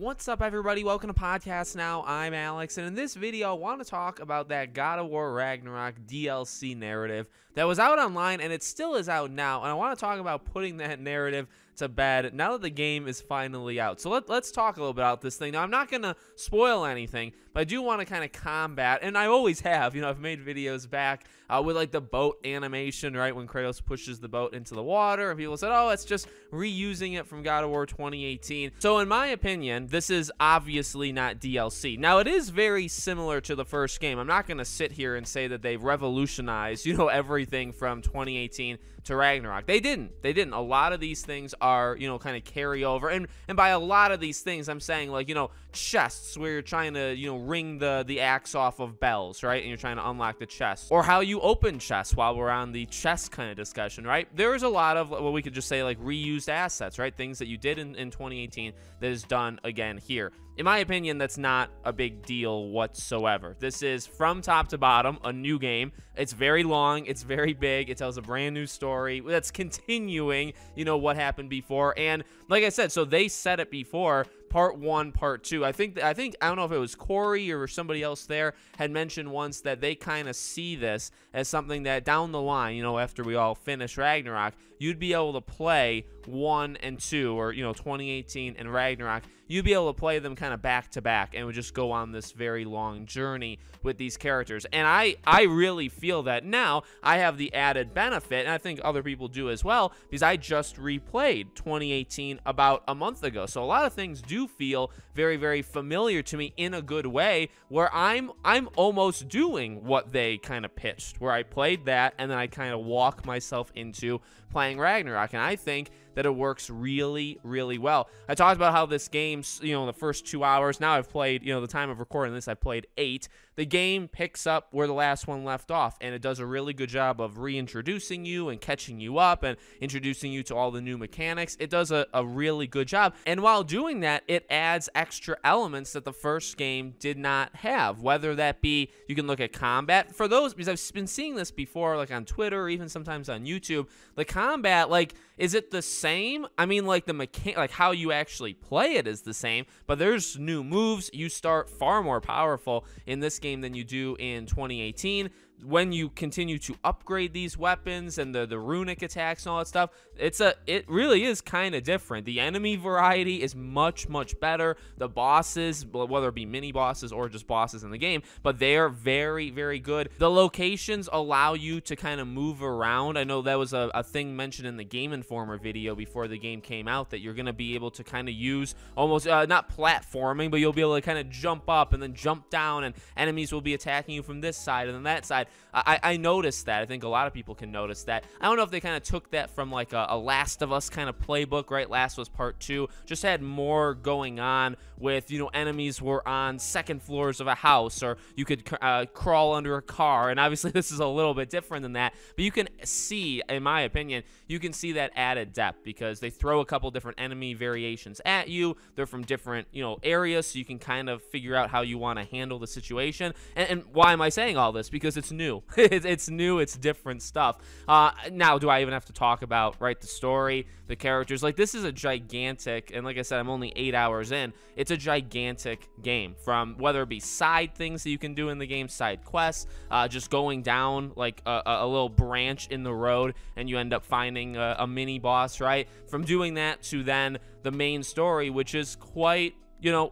What's up, everybody? Welcome to Podcast Now. I'm Alex, and in this video, I want to talk about that God of War Ragnarok DLC narrative that was out online, and it still is out now, and I want to talk about putting that narrative to bed now that the game is finally out. So let's talk a little bit about this thing. Now, I'm not going to spoil anything, but I do want to kind of combat, and I always have, I've made videos back with like the boat animation, right, when Kratos pushes the boat into the water, and people said, oh, it's just reusing it from God of War 2018. So in my opinion, this is obviously not DLC. Now, it is very similar to the first game. I'm not going to sit here and say that they've revolutionized, everything from 2018 to Ragnarok. They didn't. A lot of these things are, kind of carry over. And by a lot of these things, I'm saying like, chests where you're trying to, ring the axe off of bells, right? And you're trying to unlock the chest. Or how you open chests while we're on the chest kind of discussion, right? There's a lot of what we could just say like reused assets, right? Things that you did in 2018 that is done again here. In my opinion, that's not a big deal whatsoever. This is from top to bottom a new game. It's very long, it's very big, it tells a brand new story that's continuing, what happened before. And like I said, so they said it before, part 1, part 2. I think I don't know if it was Corey or somebody else there had mentioned once that they kind of see this as something that down the line, after we all finish Ragnarok, you'd be able to play 1 and 2, or 2018 and Ragnarok. You'd be able to play them kind of back to back, and would just go on this very long journey with these characters. And I really feel that now I have the added benefit, and I think other people do as well, because I just replayed 2018 about a month ago. So a lot of things do feel very, very familiar to me in a good way, where I'm almost doing what they kind of pitched, where I played that and then I kind of walk myself into playing Ragnarok. And I think that it works really, really well. I talked about how this game's, in the first 2 hours, now I've played, the time of recording this, I've played 8. The game picks up where the last one left off, and it does a really good job of reintroducing you and catching you up and introducing you to all the new mechanics. It does a really good job. And while doing that, it adds extra elements that the first game did not have, whether that be, you can look at combat. For those, because I've been seeing this before, like on Twitter or even sometimes on YouTube, the combat, like, is it the same? I mean, like like how you actually play it is the same, but there's new moves. You start far more powerful in this game than you do in 2018. When you continue to upgrade these weapons and the runic attacks and all that stuff, it really is kind of different. The enemy variety is much, much better. The bosses, whether it be mini bosses or just bosses in the game, but they are very, very good. The locations allow you to kind of move around. I know that was a thing mentioned in the Game Informer video before the game came out, that you're going to be able to kind of use almost, not platforming, but you'll be able to kind of jump up and then jump down, and enemies will be attacking you from this side and then that side. I noticed that. I think a lot of people can notice that. I don't know if they kind of took that from like a Last of Us kind of playbook, right? Last was part 2. Just had more going on with, enemies were on second floors of a house, or you could crawl under a car. And obviously this is a little bit different than that. But you can see, in my opinion, you can see that added depth, because they throw a couple different enemy variations at you. They're from different, areas, so you can kind of figure out how you want to handle the situation. And why am I saying all this? Because it's new. It's new, it's different stuff. Now, do I even have to talk about, right, the story, the characters? Like, this is a gigantic, and like I said, I'm only 8 hours in. It's a gigantic game, from whether it be side things that you can do in the game, side quests, just going down like a little branch in the road and you end up finding a mini boss, right? From doing that to then the main story, which is quite,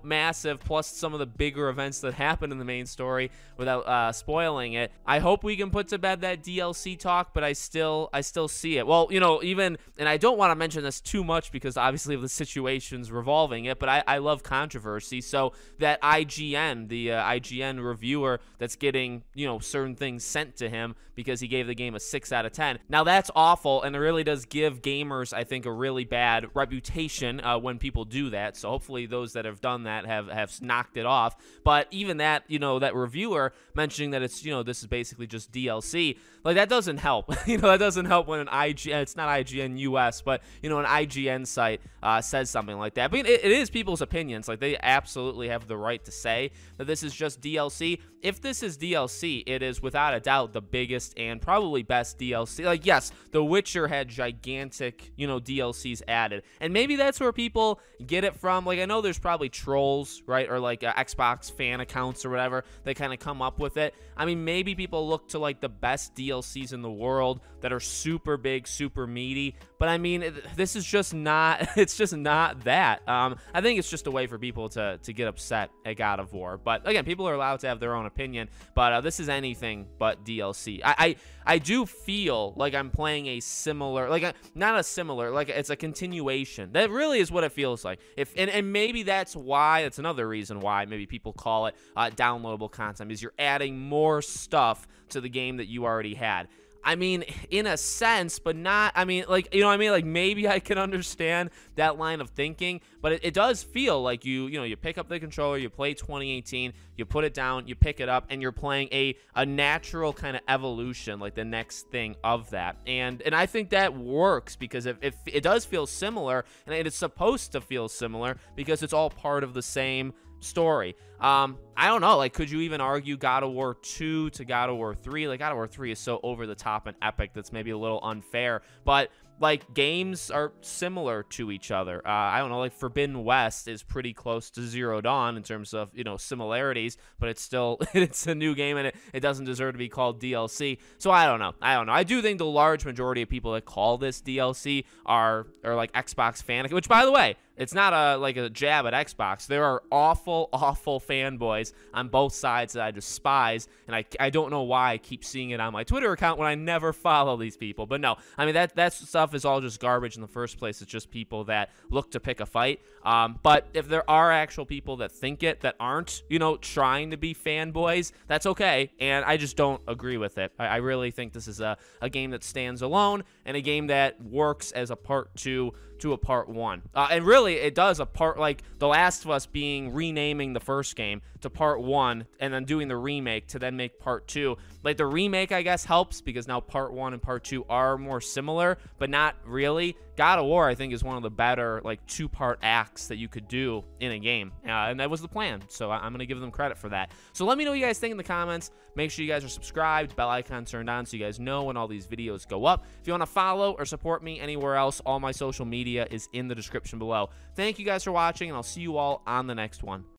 massive, plus some of the bigger events that happen in the main story without spoiling it. I hope we can put to bed that DLC talk, but I still see it. Well, even, and I don't want to mention this too much because obviously of the situations revolving it, but I love controversy. So that IGN, the IGN reviewer that's getting, certain things sent to him because he gave the game a 6 out of 10. Now that's awful, and it really does give gamers, I think, a really bad reputation when people do that. So hopefully those that have done that have knocked it off. But even that, that reviewer mentioning that it's, this is basically just DLC, like, that doesn't help. That doesn't help when an IGN, it's not IGN US, but an IGN site says something like that. But it is people's opinions. Like, they absolutely have the right to say that this is just DLC. If this is DLC, it is without a doubt the biggest and probably best DLC. Like, yes, The Witcher had gigantic, DLCs added, and maybe that's where people get it from. Like, I know there's probably like trolls, right, or like Xbox fan accounts or whatever, they kind of come up with it. I mean, maybe people look to like the best DLCs in the world that are super big, super meaty, but I mean, this is just not, it's just not that. I think it's just a way for people to get upset at God of War. But again, people are allowed to have their own opinion, but this is anything but DLC. I do feel like I'm playing a similar, like not a similar, like it's a continuation. That really is what it feels like. And maybe that's why, that's another reason why maybe people call it downloadable content, is you're adding more stuff to the game that you already had. I mean, in a sense, but not, I mean, like, you know what I mean? Like, maybe I can understand that line of thinking, but it does feel like you pick up the controller, you play 2018, you put it down, you pick it up, and you're playing a natural kind of evolution, like the next thing of that. And I think that works because if it does feel similar, and it is supposed to feel similar because it's all part of the same story. I don't know, like, could you even argue God of War 2 to God of War 3? Like, God of War 3 is so over the top and epic that's maybe a little unfair, but like, games are similar to each other. I don't know, like Forbidden West is pretty close to Zero Dawn in terms of, similarities, but it's still, it's a new game, and it doesn't deserve to be called DLC. So I don't know. I do think the large majority of people that call this DLC are like Xbox fan, which, by the way, it's not like a jab at Xbox. There are awful fanboys on both sides that I despise, and I don't know why I keep seeing it on my Twitter account when I never follow these people. But no, I mean, that stuff is all just garbage in the first place. It's just people that look to pick a fight. But if there are actual people that think it, that aren't, trying to be fanboys, that's okay, and I just don't agree with it. I really think this is a game that stands alone, and a game that works as a part 2 to a part 1. And really, it does a part, like The Last of Us being renaming the first game to part 1 and then doing the remake to then make part 2. Like, the remake, I guess, helps because now part 1 and part 2 are more similar, but not really. God of War, I think, is one of the better, like, 2-part acts that you could do in a game, and that was the plan, so I'm going to give them credit for that. So let me know what you guys think in the comments. Make sure you guys are subscribed, bell icon turned on so you guys know when all these videos go up. If you want to follow or support me anywhere else, all my social media is in the description below. Thank you guys for watching, and I'll see you all on the next one.